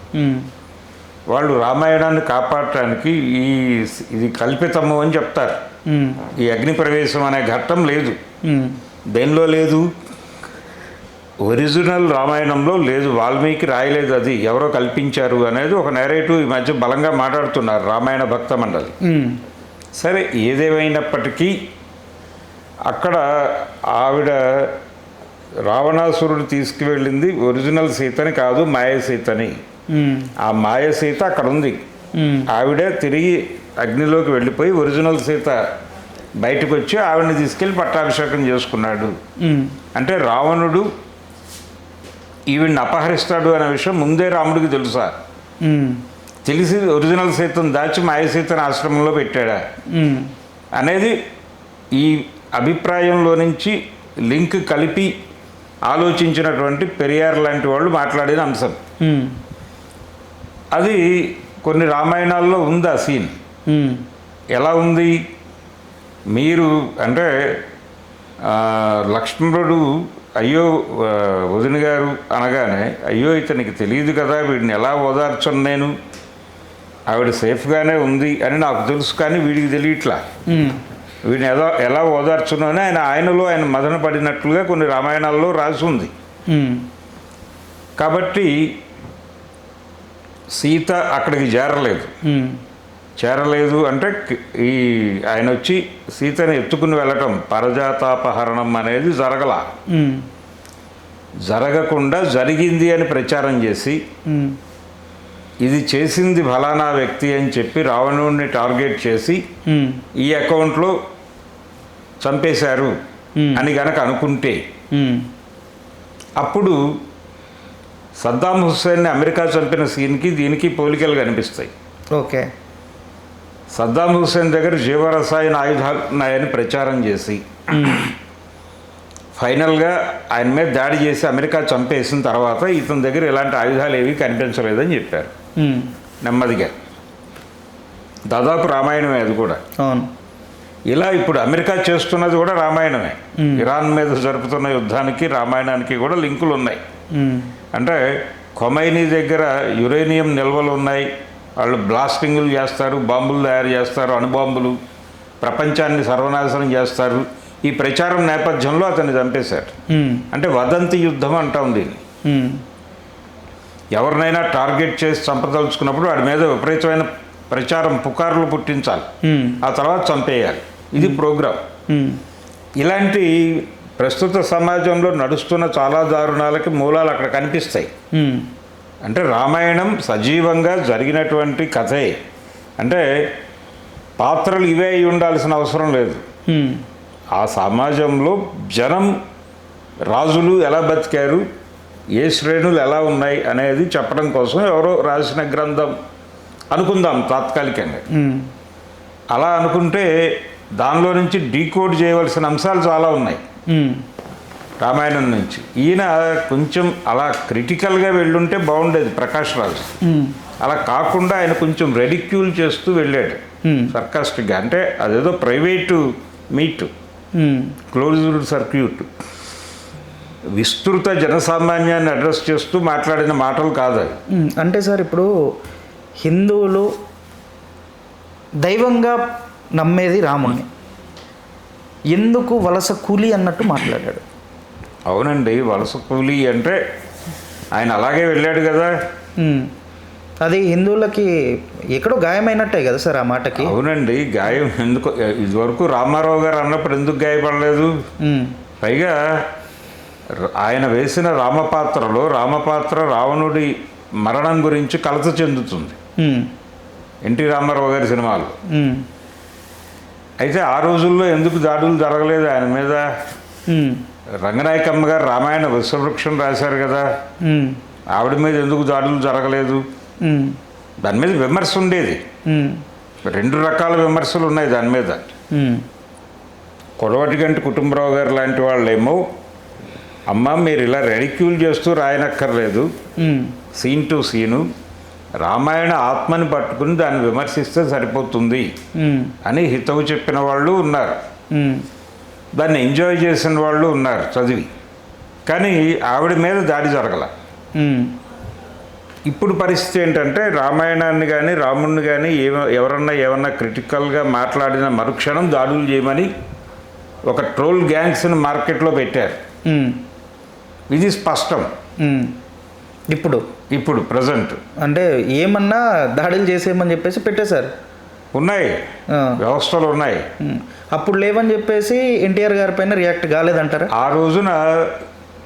వాళ్ళు రామాయణాన్ని కాపాడటానికి ఇది కల్పితము అని చెప్తారు. ఈ అగ్ని ప్రవేశం అనే ఘట్టం లేదు, దేనిలో లేదు, ఒరిజినల్ రామాయణంలో లేదు, వాల్మీకి రాయలేదు, అది ఎవరో కల్పించారు అనేది ఒక నెరేటివ్ ఈ మధ్య బలంగా మాట్లాడుతున్నారు రామాయణ భక్త మండలి. సరే, ఏదేమైనప్పటికీ అక్కడ ఆవిడ రావణాసురుడు తీసుకువెళ్ళింది ఒరిజినల్ సీతని కాదు, మాయ సీతని. ఆ మాయ సీత అక్కడ ఉంది. ఆవిడే తిరిగి అగ్నిలోకి వెళ్ళిపోయి ఒరిజినల్ సీత బయటకు వచ్చి ఆవిడని తీసుకెళ్ళి పట్టాభిషేకం చేసుకున్నాడు. అంటే రావణుడు ఈవిడ్ని అపహరిస్తాడు అనే విషయం ముందే రాముడికి తెలుసా? తెలిసి ఒరిజినల్ సీతను దాచి మాయ సీతను ఆశ్రమంలో పెట్టాడా అనేది ఈ అభిప్రాయంలో నుంచి లింక్ కలిపి ఆలోచించినటువంటి పెరియార్ లాంటి వాళ్ళు మాట్లాడిన అంశం. అది కొన్ని రామాయణాల్లో ఉంది ఆ సీన్. ఎలా ఉంది? మీరు అంటే లక్ష్మణుడు అయ్యో వదిన గారు అనగానే, అయ్యో ఇతనికి తెలియదు కదా, వీడిని ఎలా ఓదార్చను నేను, ఆవిడ సేఫ్గానే ఉంది అని నాకు తెలుసు, కానీ వీడికి తెలియట్లా, వీడిని ఎలా ఓదార్చును అని ఆయనలో ఆయన మదన పడినట్లుగా కొన్ని రామాయణాల్లో రాసి ఉంది. కాబట్టి సీత అక్కడికి చేరలేదు అంటే ఈ ఆయన వచ్చి సీతని ఎత్తుకుని వెళ్ళటం, పరజాతాపహరణం అనేది జరగకుండా జరిగింది అని ప్రచారం చేసి ఇది చేసింది ఫలానా వ్యక్తి అని చెప్పి రావణుడిని టార్గెట్ చేసి ఈ అకౌంట్లో చంపేశారు అని గనక అనుకుంటే అప్పుడు సద్దాం హుస్సేన్ని అమెరికా చంపిన సీన్కి దీనికి పోలికలు కనిపిస్తాయి. ఓకే. సద్దాం హుస్సేన్ దగ్గర జీవరసాయన ఆయుధాలు ఉన్నాయని ప్రచారం చేసి ఫైనల్గా ఆయన మీద దాడి చేసి అమెరికా చంపేసిన తర్వాత ఇతని దగ్గర ఇలాంటి ఆయుధాలు ఏవి కనిపించలేదని చెప్పారు నెమ్మదిగా. దాదాపు రామాయణమే అది కూడా. ఇలా ఇప్పుడు అమెరికా చేస్తున్నది కూడా రామాయణమే. ఇరాన్ మీద జరుపుతున్న యుద్ధానికి రామాయణానికి కూడా లింకులు ఉన్నాయి. అంటే ఖొమైనీ దగ్గర యురేనియం నిల్వలు ఉన్నాయి, వాళ్ళు బ్లాస్టింగులు చేస్తారు, బాంబులు తయారు చేస్తారు, అణుబాంబులు, ప్రపంచాన్ని సర్వనాశనం చేస్తారు. ఈ ప్రచారం నేపథ్యంలో అతన్ని చంపేశారు. అంటే వదంతి యుద్ధం అంటాం దీన్ని. ఎవరినైనా టార్గెట్ చేసి చంపదలుచుకున్నప్పుడు వాడి మీద విపరీతమైన ప్రచారం, పుకార్లు పుట్టించాలి, ఆ తర్వాత చంపేయాలి. ఇది ప్రోగ్రాం. ఇలాంటి ప్రస్తుత సమాజంలో నడుస్తున్న చాలా దారుణాలకి మూలాలు అక్కడ కనిపిస్తాయి. అంటే రామాయణం సజీవంగా జరిగినటువంటి కథే. అంటే పాత్రలు ఇవే అయి ఉండాల్సిన అవసరం లేదు. ఆ సమాజంలో జనం, రాజులు ఎలా బతికారు, ఏ శ్రేణులు ఎలా ఉన్నాయి అనేది చెప్పడం కోసం ఎవరో రాసిన గ్రంథం అనుకుందాం తాత్కాలికంగా. అలా అనుకుంటే దానిలో నుంచి డీకోడ్ చేయవలసిన అంశాలు చాలా ఉన్నాయి రామాయణం నుంచి. ఈయన కొంచెం అలా క్రిటికల్గా వెళ్ళుంటే బాగుండేది ప్రకాష్ రాజు. అలా కాకుండా ఆయన కొంచెం రెడిక్యూల్ చేస్తూ వెళ్ళాడు సర్కాస్టిక్గా. అంటే అదేదో ప్రైవేటు మీట్, క్లోజ్డ్ సర్క్యూట్, విస్తృత జనసామాన్యాన్ని అడ్రస్ చేస్తూ మాట్లాడిన మాటలు కాదు అది. అంటే సార్ ఇప్పుడు హిందువులు దైవంగా నమ్మేది రాముణ్ణి, ఎందుకు వలస కూలి అన్నట్టు మాట్లాడాడు? అవునండి, వలస కూలి అంటే ఆయన అలాగే వెళ్ళాడు కదా. అది హిందువులకి ఎక్కడో గాయమైనట్టే కదా సార్ ఆ మాటకి. అవునండి, గాయం ఎందుకు ఇదివరకు రామారావు గారు అన్నప్పుడు ఎందుకు గాయపడలేదు? పైగా ఆయన వేసిన రామపాత్ర రావణుడి మరణం గురించి కలత చెందుతుంది ఎన్టీ రామారావు గారి సినిమాలు. అయితే ఆ రోజుల్లో ఎందుకు దాడులు జరగలేదు ఆయన మీద? రంగనాయకమ్మ గారు రామాయణ విశ్వవృక్షం రాశారు కదా, ఆవిడ మీద ఎందుకు దాడులు జరగలేదు? దాని మీద విమర్శ ఉండేది. రెండు రకాల విమర్శలు ఉన్నాయి దాని మీద. కొడవటిగంటి కుటుంబరావు గారు లాంటి వాళ్ళేమో, అమ్మ మీరు ఇలా రెడిక్యూల్ చేస్తూ రాయనక్కర్లేదు, సీన్ టు సీను రామాయణ ఆత్మని పట్టుకుని దాన్ని విమర్శిస్తే సరిపోతుంది అని హితవు చెప్పిన వాళ్ళు ఉన్నారు, దాన్ని ఎంజాయ్ చేసిన వాళ్ళు ఉన్నారు చదివి. కానీ ఆవిడ మీద దాడి జరగల. ఇప్పుడు పరిస్థితి ఏంటంటే రామాయణాన్ని కానీ రాముణ్ణి కానీ ఎవరన్నా క్రిటికల్గా మాట్లాడిన మరుక్షణం దాడులు చేయమని ఒక ట్రోల్ గ్యాంగ్స్ని మార్కెట్లో పెట్టారు. ఇది స్పష్టం. ఇప్పుడు ప్రజెంట్ అంటే ఏమన్నా దాడులు చేసేయమని చెప్పేసి పెట్టేశారు. ఉన్నాయి, వ్యవస్థలు ఉన్నాయి. అప్పుడు లేవని చెప్పేసి ఎన్టీఆర్ గారి పైన రియాక్ట్ కాలేదంటారా? ఆ రోజున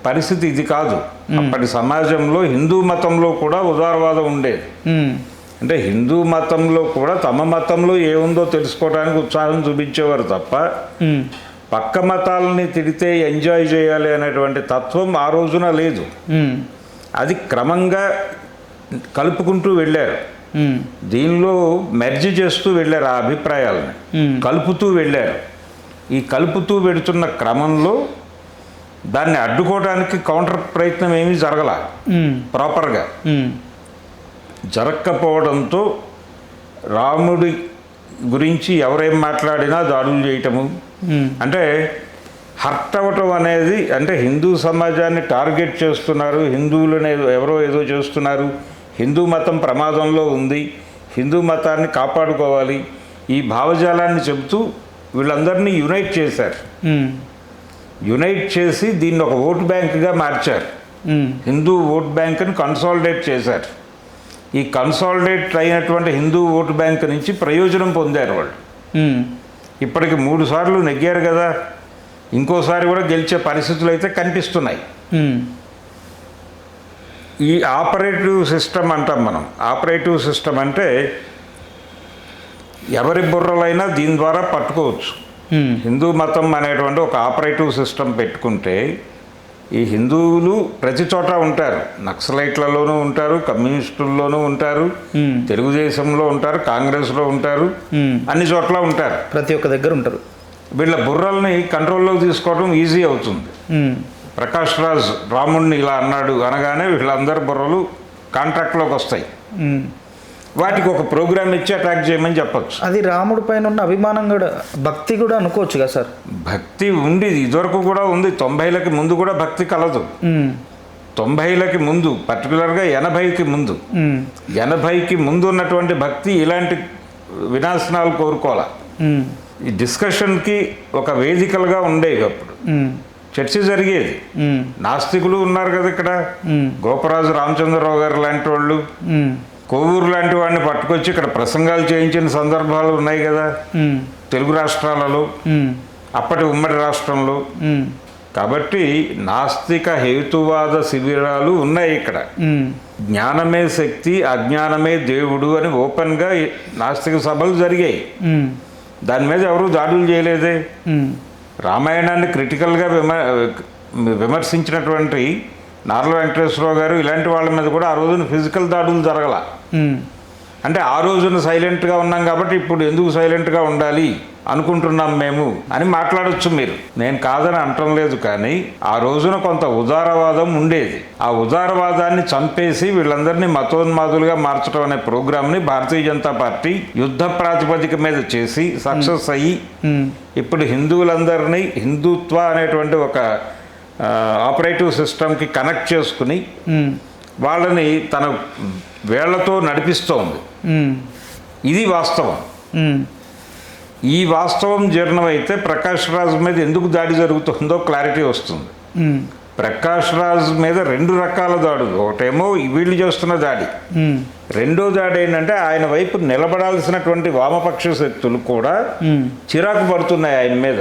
పరిస్థితి ఇది కాదు. అప్పటి సమాజంలో హిందూ మతంలో కూడా ఉదారవాదం ఉండేది. అంటే హిందూ మతంలో కూడా తమ మతంలో ఏముందో తెలుసుకోవడానికి ఉత్సాహం చూపించేవారు తప్ప పక్క మతాలని తిడితే ఎంజాయ్ చేయాలి అనేటువంటి తత్వం ఆ రోజున లేదు. అది క్రమంగా కలుపుకుంటూ వెళ్ళారు. దీనిలో మెర్జ్ చేస్తూ వెళ్ళారు, ఆ అభిప్రాయాలని కలుపుతూ వెళ్ళారు. ఈ కలుపుతూ వెడుతున్న క్రమంలో దాన్ని అడ్డుకోవడానికి కౌంటర్ ప్రయత్నం ఏమీ జరగల. ప్రాపర్గా జరగకపోవడంతో రాముడి గురించి ఎవరేం మాట్లాడినా దాడులు చేయటము, అంటే హర్ట్ అవ్వటం అనేది, అంటే హిందూ సమాజాన్ని టార్గెట్ చేస్తున్నారు, హిందువులని ఎవరో ఏదో చేస్తున్నారు, హిందూ మతం ప్రమాదంలో ఉంది, హిందూ మతాన్ని కాపాడుకోవాలి, ఈ భావజాలాన్ని చెబుతూ వీళ్ళందరినీ యునైట్ చేశారు. యునైట్ చేసి దీన్ని ఒక ఓట్ బ్యాంక్గా మార్చారు. హిందూ ఓట్ బ్యాంక్ని కన్సాలిడేట్ చేశారు. ఈ కన్సాలిడేట్ అయినటువంటి హిందూ ఓటు బ్యాంక్ నుంచి ప్రయోజనం పొందారు వాళ్ళు. ఇప్పటికి 3 సార్లు నెగ్గారు కదా, ఇంకోసారి కూడా గెలిచే పరిస్థితులు అయితే కనిపిస్తున్నాయి. ఈ ఆపరేటివ్ సిస్టమ్ అంటాం మనం. ఆపరేటివ్ సిస్టమ్ అంటే ఎవరి బుర్రలైనా దీని ద్వారా పట్టుకోవచ్చు. హిందూ మతం అనేటువంటి ఒక ఆపరేటివ్ సిస్టమ్ పెట్టుకుంటే ఈ హిందువులు ప్రతి చోట ఉంటారు. నక్సలైట్లలోనూ ఉంటారు, కమ్యూనిస్టుల్లోనూ ఉంటారు, తెలుగుదేశంలో ఉంటారు, కాంగ్రెస్లో ఉంటారు, అన్ని చోట్ల ఉంటారు, ప్రతి ఒక్క దగ్గర ఉంటారు. వీళ్ళ బుర్రల్ని కంట్రోల్లోకి తీసుకోవడం ఈజీ అవుతుంది. ప్రకాష్ రాజ్ రాముణ్ణి ఇలా అన్నాడు అనగానే వీళ్ళందరి బుర్రలు కాంట్రాక్ట్లోకి వస్తాయి. వాటికి ఒక ప్రోగ్రామ్ ఇచ్చి అటాక్ చేయమని చెప్పచ్చు. అది రాముడి పైన ఉన్న అభిమానం కూడా, భక్తి కూడా అనుకోవచ్చు కదా సార్? భక్తి ఉంది, ఇదివరకు కూడా ఉంది. 90లకు ముందు కూడా భక్తి కలదు. 90లకి ముందు, పర్టికులర్గా 80కి ముందు, 80కి ముందు ఉన్నటువంటి భక్తి ఇలాంటి వినాశనాలు కోరుకోవాలి. ఈ డిస్కషన్కి ఒక వేదికలుగా ఉండేవి. అప్పుడు చర్చ జరిగేది. నాస్తికులు ఉన్నారు కదా ఇక్కడ, గోపరాజు రామచంద్రరావు గారు లాంటి వాళ్ళు, కోవూరు లాంటి వాడిని పట్టుకొచ్చి ఇక్కడ ప్రసంగాలు చేయించిన సందర్భాలు ఉన్నాయి కదా తెలుగు రాష్ట్రాలలో, అప్పటి ఉమ్మడి రాష్ట్రంలో. కాబట్టి నాస్తిక హేతువాద శిబిరాలు ఉన్నాయి ఇక్కడ. జ్ఞానమే శక్తి, అజ్ఞానమే దేవుడు అని ఓపెన్గా నాస్తిక సభలు జరిగాయి. దాని మీద ఎవరు దాడులు చేయలేదే. రామాయణాన్ని క్రిటికల్గా విమర్శించినటువంటి నార్ల వెంకటేశ్వరరావు గారు ఇలాంటి వాళ్ళ మీద కూడా ఆ రోజున ఫిజికల్ దాడులు జరగల. అంటే ఆ రోజున సైలెంట్గా ఉన్నాం కాబట్టి ఇప్పుడు ఎందుకు సైలెంట్గా ఉండాలి అనుకుంటున్నాం మేము అని మాట్లాడొచ్చు మీరు. నేను కాదని అంటం లేదు, కానీ ఆ రోజున కొంత ఉదారవాదం ఉండేది. ఆ ఉదారవాదాన్ని చంపేసి వీళ్ళందరినీ మతోన్మాదులుగా మార్చడం అనే ప్రోగ్రామ్ని భారతీయ జనతా పార్టీ యుద్ధ ప్రాతిపదిక మీద చేసి సక్సెస్ అయ్యి ఇప్పుడు హిందువులందరినీ హిందుత్వ అనేటువంటి ఒక ఆపరేటివ్ సిస్టమ్కి కనెక్ట్ చేసుకుని వాళ్ళని తన వేళ్లతో నడిపిస్తోంది. ఇది వాస్తవం. ఈ వాస్తవం జీర్ణమైతే ప్రకాష్ రాజ్ మీద ఎందుకు దాడి జరుగుతుందో క్లారిటీ వస్తుంది. ప్రకాష్ రాజ్ మీద 2 రకాల దాడులు. ఒకటేమో వీళ్ళు చేస్తున్న దాడి, రెండో దాడి ఏంటంటే ఆయన వైపు నిలబడాల్సినటువంటి వామపక్ష శక్తులు కూడా చిరాకు పడుతున్నాయి ఆయన మీద.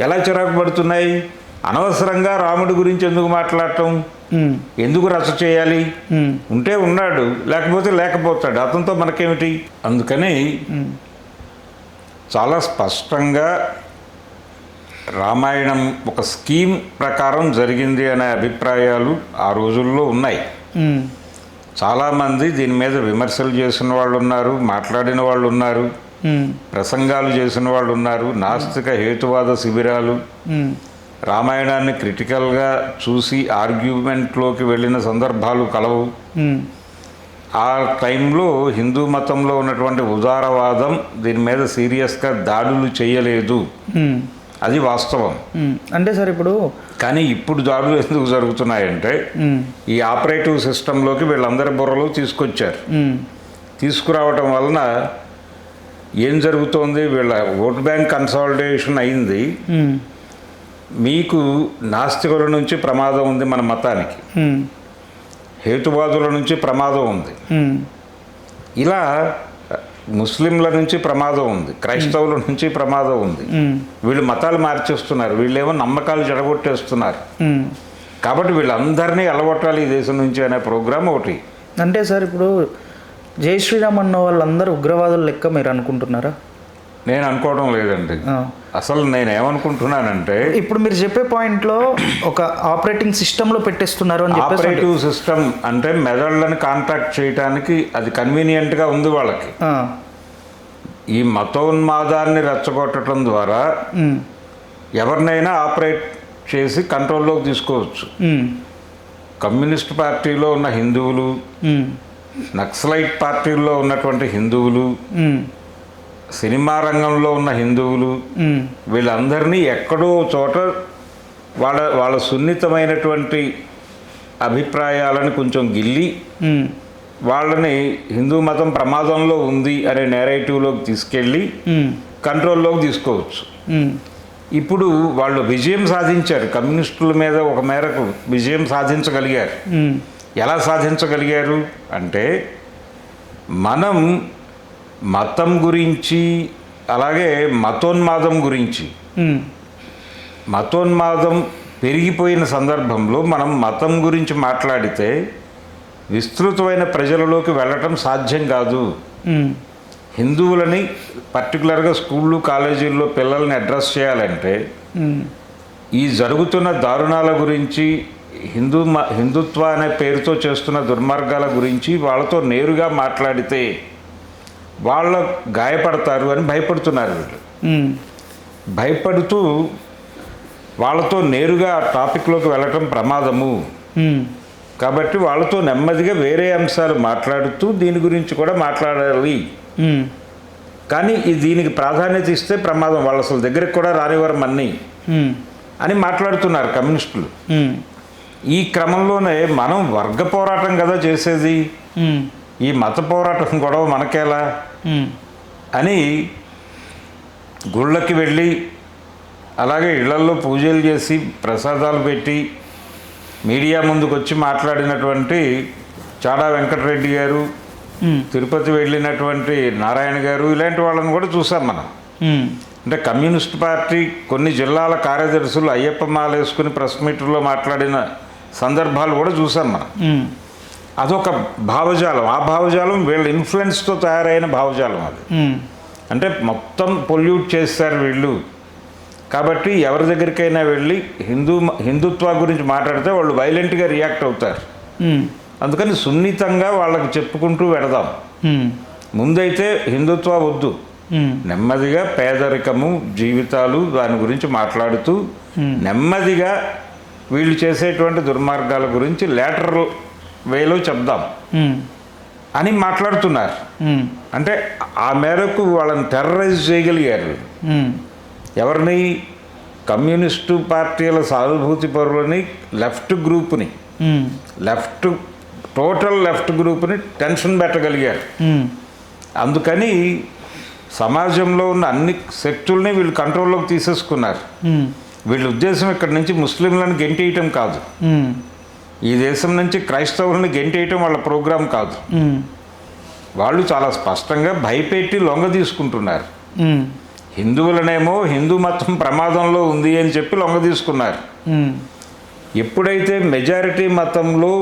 ఎలా చిరాకు పడుతున్నాయి? అనవసరంగా రాముడి గురించి ఎందుకు మాట్లాడటం, ఎందుకు రచ చేయాలి, ఉంటే ఉన్నాడు లేకపోతే లేకపోతాడు, అతనితో మనకేమిటి. అందుకని చాలా స్పష్టంగా రామాయణం ఒక స్కీమ్ ప్రకారం జరిగింది అనే అభిప్రాయాలు ఆ రోజుల్లో ఉన్నాయి. చాలామంది దీని మీద విమర్శలు చేసిన వాళ్ళు ఉన్నారు, మాట్లాడిన వాళ్ళు ఉన్నారు, ప్రసంగాలు చేసిన వాళ్ళు ఉన్నారు. నాస్తిక హేతువాద శిబిరాలు రామాయణాన్ని క్రిటికల్గా చూసి ఆర్గ్యుమెంట్లోకి వెళ్ళిన సందర్భాలు కలవు. ఆ టైంలో హిందూ మతంలో ఉన్నటువంటి ఉదారవాదం దీని మీద సీరియస్గా దాడులు చేయలేదు. అది వాస్తవం. అంటే సార్ ఇప్పుడు కానీ ఇప్పుడు దాడులు ఎందుకు జరుగుతున్నాయంటే ఈ ఆపరేటివ్ సిస్టంలోకి వీళ్ళందరి బుర్రలు తీసుకొచ్చారు. తీసుకురావటం వలన ఏం జరుగుతోంది, వీళ్ళ ఓట్ బ్యాంక్ కన్సాలిడేషన్ అయింది. మీకు నాస్తికుల నుంచి ప్రమాదం ఉంది, మన మతానికి హేతువాదుల నుంచి ప్రమాదం ఉంది, ఇలా ముస్లింల నుంచి ప్రమాదం ఉంది, క్రైస్తవుల నుంచి ప్రమాదం ఉంది. వీళ్ళు మతాలు మార్చేస్తున్నారు, వీళ్ళేమో నమ్మకాలు జడగొట్టేస్తున్నారు. కాబట్టి వీళ్ళందరినీ ఎలగొట్టాలి ఈ దేశం నుంచి అనే ప్రోగ్రాం ఒకటి. అంటే సార్ ఇప్పుడు జై శ్రీరామ్ అన్న వాళ్ళందరూ ఉగ్రవాదులు లెక్క మీరు అనుకుంటున్నారా? నేను అనుకోవడం లేదండి. అసలు నేను ఏమనుకుంటున్నానంటే ఇప్పుడు మీరు చెప్పే పాయింట్లో ఒక ఆపరేటింగ్ సిస్టంలో పెట్టేస్తున్నారు అని చెప్పి. ఆపరేటివ్ సిస్టమ్ అంటే మెదళ్ళని కాంటాక్ట్ చేయడానికి అది కన్వీనియంట్గా ఉంది వాళ్ళకి. ఈ మతోన్మాదాన్ని రెచ్చగొట్టడం ద్వారా ఎవరినైనా ఆపరేట్ చేసి కంట్రోల్లోకి తీసుకోవచ్చు. కమ్యూనిస్ట్ పార్టీలో ఉన్న హిందువులు, నక్సలైట్ పార్టీల్లో ఉన్నటువంటి హిందువులు, సినిమా రంగంలో ఉన్న హిందువులు, వీళ్ళందరినీ ఎక్కడో చోట వాళ్ళ సున్నితమైనటువంటి అభిప్రాయాలను కొంచెం గిల్లి వాళ్ళని హిందూ మతం ప్రమాదంలో ఉంది అనే నేరేటివ్లోకి తీసుకెళ్ళి కంట్రోల్లోకి తీసుకోవచ్చు. ఇప్పుడు వాళ్ళు విజయం సాధించారు, కమ్యూనిస్టుల మీద ఒక మేరకు విజయం సాధించగలిగారు. ఎలా సాధించగలిగారు అంటే మనం మతం గురించి, అలాగే మతోన్మాదం గురించి, మతోన్మాదం పెరిగిపోయిన సందర్భంలో మనం మతం గురించి మాట్లాడితే విస్తృతమైన ప్రజలలోకి వెళ్ళటం సాధ్యం కాదు. హిందువులని పర్టికులర్గా స్కూళ్ళు కాలేజీల్లో పిల్లల్ని అడ్రస్ చేయాలంటే ఈ జరుగుతున్న దారుణాల గురించి, హిందుత్వ అనే పేరుతో చేస్తున్న దుర్మార్గాల గురించి వాళ్ళతో నేరుగా మాట్లాడితే వాళ్ళ గాయపడతారు అని భయపడుతున్నారు వీళ్ళు. భయపడుతూ వాళ్ళతో నేరుగా ఆ టాపిక్లోకి వెళ్ళటం ప్రమాదము. కాబట్టి వాళ్ళతో నెమ్మదిగా వేరే అంశాలు మాట్లాడుతూ దీని గురించి కూడా మాట్లాడాలి. కానీ దీనికి ప్రాధాన్యత ఇస్తే ప్రమాదం, వాళ్ళు అసలు దగ్గరికి కూడా రానివారు మన్ని అని మాట్లాడుతున్నారు కమ్యూనిస్టులు. ఈ క్రమంలోనే మనం వర్గ పోరాటం కదా చేసేది, ఈ మత పోరాటం గొడవ మనకేలా అని గుళ్ళకి వెళ్ళి, అలాగే ఇళ్లల్లో పూజలు చేసి ప్రసాదాలు పెట్టి మీడియా ముందుకు వచ్చి మాట్లాడినటువంటి చాడా వెంకటరెడ్డి గారు, తిరుపతి వెళ్ళినటువంటి నారాయణ గారు, ఇలాంటి వాళ్ళని కూడా చూసాం మనం. అంటే కమ్యూనిస్ట్ పార్టీ కొన్ని జిల్లాల కార్యదర్శులు అయ్యప్ప మాల వేసుకుని ప్రెస్ మీట్లో మాట్లాడిన సందర్భాలు కూడా చూసాం మనం. అదొక భావజాలం. ఆ భావజాలం వీళ్ళ ఇన్ఫ్లుయెన్స్తో తయారైన భావజాలం అది. అంటే మొత్తం పొల్యూట్ చేస్తారు వీళ్ళు కాబట్టి ఎవరి దగ్గరికైనా వెళ్ళి హిందుత్వ గురించి మాట్లాడితే వాళ్ళు వైలెంట్గా రియాక్ట్ అవుతారు. అందుకని సున్నితంగా వాళ్ళకి చెప్పుకుంటూ వెడదాం. ముందైతే హిందుత్వ వద్దు, నెమ్మదిగా పేదరికము, జీవితాలు దాని గురించి మాట్లాడుతూ నెమ్మదిగా వీళ్ళు చేసేటువంటి దుర్మార్గాల గురించి లేటర్ వేలో చెప్దాం అని మాట్లాడుతున్నారు. అంటే ఆ మేరకు వాళ్ళని టెర్రరైజ్ చేయగలిగారు. ఎవరిని? కమ్యూనిస్టు పార్టీల సానుభూతి పరులని, లెఫ్ట్ గ్రూప్ని, టోటల్ లెఫ్ట్ గ్రూప్ని టెన్షన్ పెట్టగలిగారు. అందుకని సమాజంలో ఉన్న అన్ని శక్తుల్ని వీళ్ళు కంట్రోల్లోకి తీసేసుకున్నారు. వీళ్ళ ఉద్దేశం ఇక్కడి నుంచి ముస్లింలను గెంటేయటం కాదు, ఈ దేశం నుంచి క్రైస్తవులను గెంటేయటం వాళ్ళ ప్రోగ్రాం కాదు. వాళ్ళు చాలా స్పష్టంగా భయపెట్టి లొంగ తీసుకుంటున్నారు. హిందువులనేమో హిందూ మతం ప్రమాదంలో ఉంది అని చెప్పి లొంగ తీసుకున్నారు. ఎప్పుడైతే మెజారిటీ మతంలో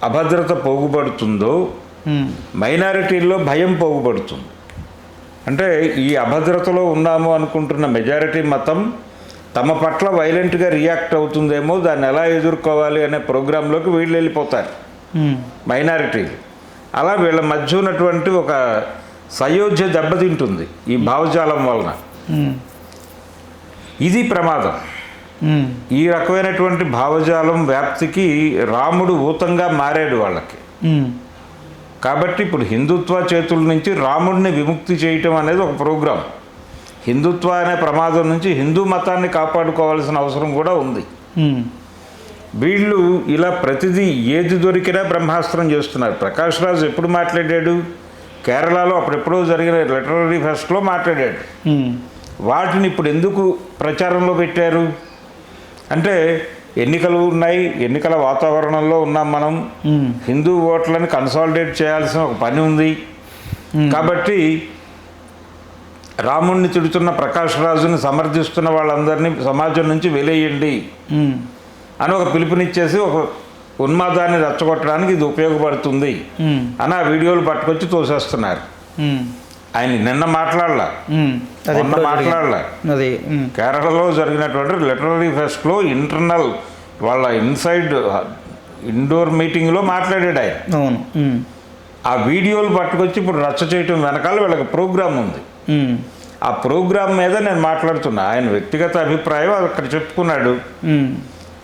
అభద్రత పోగుపడుతుందో మైనారిటీల్లో భయం పోగుపడుతుంది. అంటే ఈ అభద్రతలో ఉన్నాము అనుకుంటున్న మెజారిటీ మతం తమ పట్ల వైలెంట్గా రియాక్ట్ అవుతుందేమో, దాన్ని ఎలా ఎదుర్కోవాలి అనే ప్రోగ్రాంలోకి వీళ్ళు వెళ్ళిపోతారు మైనారిటీలు. అలా వీళ్ళ మధ్య ఉన్నటువంటి ఒక సయోధ్య దెబ్బతింటుంది ఈ భావజాలం వలన. ఇది ప్రమాదం. ఈ రకమైనటువంటి భావజాలం వ్యాప్తికి రాముడు ఊతంగా మారాడు వాళ్ళకి. కాబట్టి ఇప్పుడు హిందుత్వ చేతుల నుంచి రాముడిని విముక్తి చేయటం అనేది ఒక ప్రోగ్రాం. హిందుత్వ అనే ప్రమాదం నుంచి హిందూ మతాన్ని కాపాడుకోవాల్సిన అవసరం కూడా ఉంది. వీళ్ళు ఇలా ప్రతిదీ ఏది దొరికినా బ్రహ్మాస్త్రం చేస్తున్నారు. ప్రకాష్ రాజ్ ఎప్పుడు మాట్లాడాడు? కేరళలో అప్పుడెప్పుడో జరిగిన లిటరరీ ఫెస్ట్లో మాట్లాడాడు. వాటిని ఇప్పుడు ఎందుకు ప్రచారంలో పెట్టారు అంటే, ఎన్నికలు ఉన్నాయి, ఎన్నికల వాతావరణంలో ఉన్నాం మనం, హిందూ ఓట్లను కన్సాలిడేట్ చేయాల్సిన ఒక పని ఉంది. కాబట్టి రాముణ్ణి తిడుతున్న ప్రకాష్ రాజుని సమర్థిస్తున్న వాళ్ళందరినీ సమాజం నుంచి వెలేయండి అని ఒక పిలుపునిచ్చేసి ఒక ఉన్మాదాన్ని రెచ్చగొట్టడానికి ఇది ఉపయోగపడుతుంది అని ఆ వీడియోలు పట్టుకొచ్చి తోసేస్తున్నారు. ఆయన నిన్న మాట్లాడలా, కేరళలో జరిగినటువంటి లిటరరీ ఫెస్ట్లో ఇంటర్నల్ వాళ్ళ ఇండోర్ మీటింగ్లో మాట్లాడాడు ఆయన. ఆ వీడియోలు పట్టుకొచ్చి ఇప్పుడు రచ్చ చేయటం వెనకాల వీళ్ళకి ప్రోగ్రాం ఉంది. ఆ ప్రోగ్రాం మీద నేను మాట్లాడుతున్నా. ఆయన వ్యక్తిగత అభిప్రాయం అక్కడ చెప్పుకున్నాడు.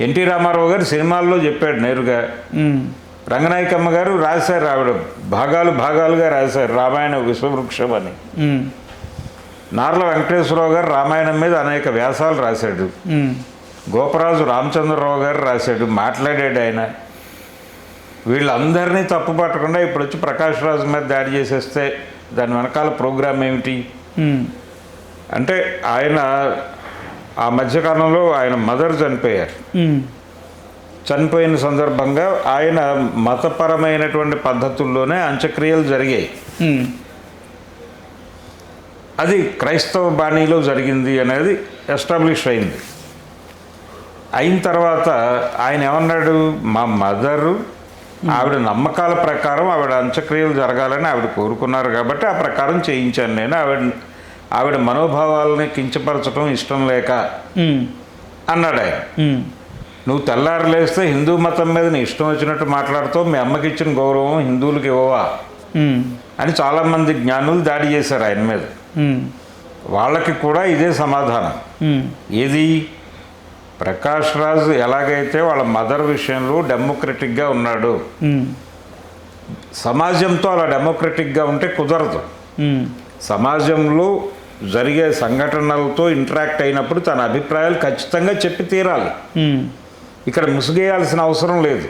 ఎన్టీ రామారావు గారు సినిమాల్లో చెప్పాడు నేరుగా. రంగనాయకమ్మ గారు రాశారు, ఆవిడ భాగాలుగా రాశారు రామాయణ విశ్వవృక్షం అని. నార్ల వెంకటేశ్వరరావు గారు రామాయణం మీద అనేక వ్యాసాలు రాశాడు. గోపరాజు రామచంద్రరావు గారు రాశాడు, మాట్లాడాడు ఆయన. వీళ్ళందరినీ తప్పు పట్టకుండా ఇప్పుడు వచ్చి ప్రకాష్ రాజు మీద దాడి చేసేస్తే దాని వెనకాల ప్రోగ్రాం ఏమిటి అంటే, ఆయన ఆ మధ్యకాలంలో ఆయన మదర్ చనిపోయారు. చనిపోయిన సందర్భంగా ఆయన మతపరమైనటువంటి పద్ధతుల్లోనే అంత్యక్రియలు జరిగాయి. అది క్రైస్తవ బాణీలో జరిగింది అనేది ఎస్టాబ్లిష్ అయింది. అయిన తర్వాత ఆయన ఏమన్నాడు, మా మదరు ఆవిడ నమ్మకాల ప్రకారం ఆవిడ అంత్యక్రియలు జరగాలని ఆవిడ కోరుకున్నారు కాబట్టి ఆ ప్రకారం చేయించాను నేను. ఆవిడ మనోభావాలని కించపరచడం ఇష్టం లేక అన్నాడు ఆయన. నువ్వు తెల్లారు లేస్తే హిందూ మతం మీద నీ ఇష్టం వచ్చినట్టు మాట్లాడుతావు, మీ అమ్మకి ఇచ్చిన గౌరవం హిందువులకి ఇవ్వవా అని చాలామంది జ్ఞానులు దాడి చేశారు ఆయన మీద. వాళ్ళకి కూడా ఇదే సమాధానం. ఏది? ప్రకాష్ రాజ్ ఎలాగైతే వాళ్ళ మదర్ విషయంలో డెమోక్రటిక్గా ఉన్నాడు, సమాజంతో అలా డెమోక్రటిక్గా ఉంటే కుదరదు. సమాజంలో జరిగే సంఘటనలతో ఇంటరాక్ట్ అయినప్పుడు తన అభిప్రాయాలు ఖచ్చితంగా చెప్పి తీరాలి. ఇక్కడ ముసుగేయాల్సిన అవసరం లేదు.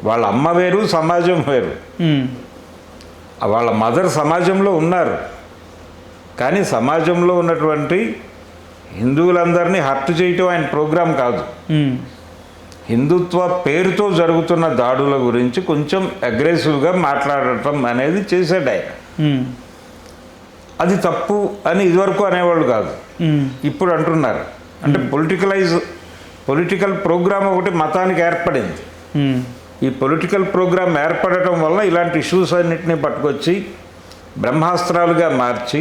వాళ్ళ అమ్మ వేరు, సమాజం వేరు. వాళ్ళ మదర్ సమాజంలో ఉన్నారు, కానీ సమాజంలో ఉన్నటువంటి హిందువులందరినీ హర్ట్ చేయటం ఆయన ప్రోగ్రాం కాదు. హిందుత్వ పేరుతో జరుగుతున్న దాడుల గురించి కొంచెం అగ్రెసివ్గా మాట్లాడటం అనేది చేశాడు ఆయన. అది తప్పు అని ఇదివరకు అనేవాళ్ళు కాదు, ఇప్పుడు అంటున్నారు. అంటే పొలిటికల్ ప్రోగ్రామ్ ఒకటి మతానికి ఏర్పడింది. ఈ పొలిటికల్ ప్రోగ్రామ్ ఏర్పడటం వల్ల ఇలాంటి ఇష్యూస్ అన్నింటినీ పట్టుకొచ్చి బ్రహ్మాస్త్రాలుగా మార్చి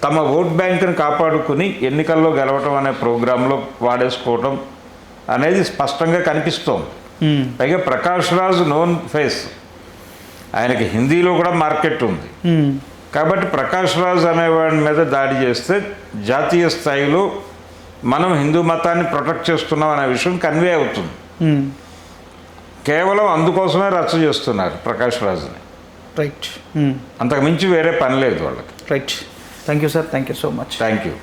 తమ ఓట్ బ్యాంకుని కాపాడుకుని ఎన్నికల్లో గెలవటం అనే ప్రోగ్రాంలో వాడేసుకోవటం అనేది స్పష్టంగా కనిపిస్తోంది. పైగా ప్రకాష్ రాజ్ నోన్ ఫేస్, ఆయనకి హిందీలో కూడా మార్కెట్ ఉంది. కాబట్టి ప్రకాష్ రాజ్ అనేవాడి మీద దాడి చేస్తే జాతీయ స్థాయిలో మనం హిందూ మతాన్ని ప్రొటెక్ట్ చేస్తున్నాం అనే విషయం కన్వే అవుతుంది. కేవలం అందుకోసమే రచ్చ చేస్తున్నారు ప్రకాష్ రాజ్ని. రైట్. అంతకు మించి వేరే పని లేదు వాళ్ళకి. Right. Thank you sir, thank you so much. Thank you.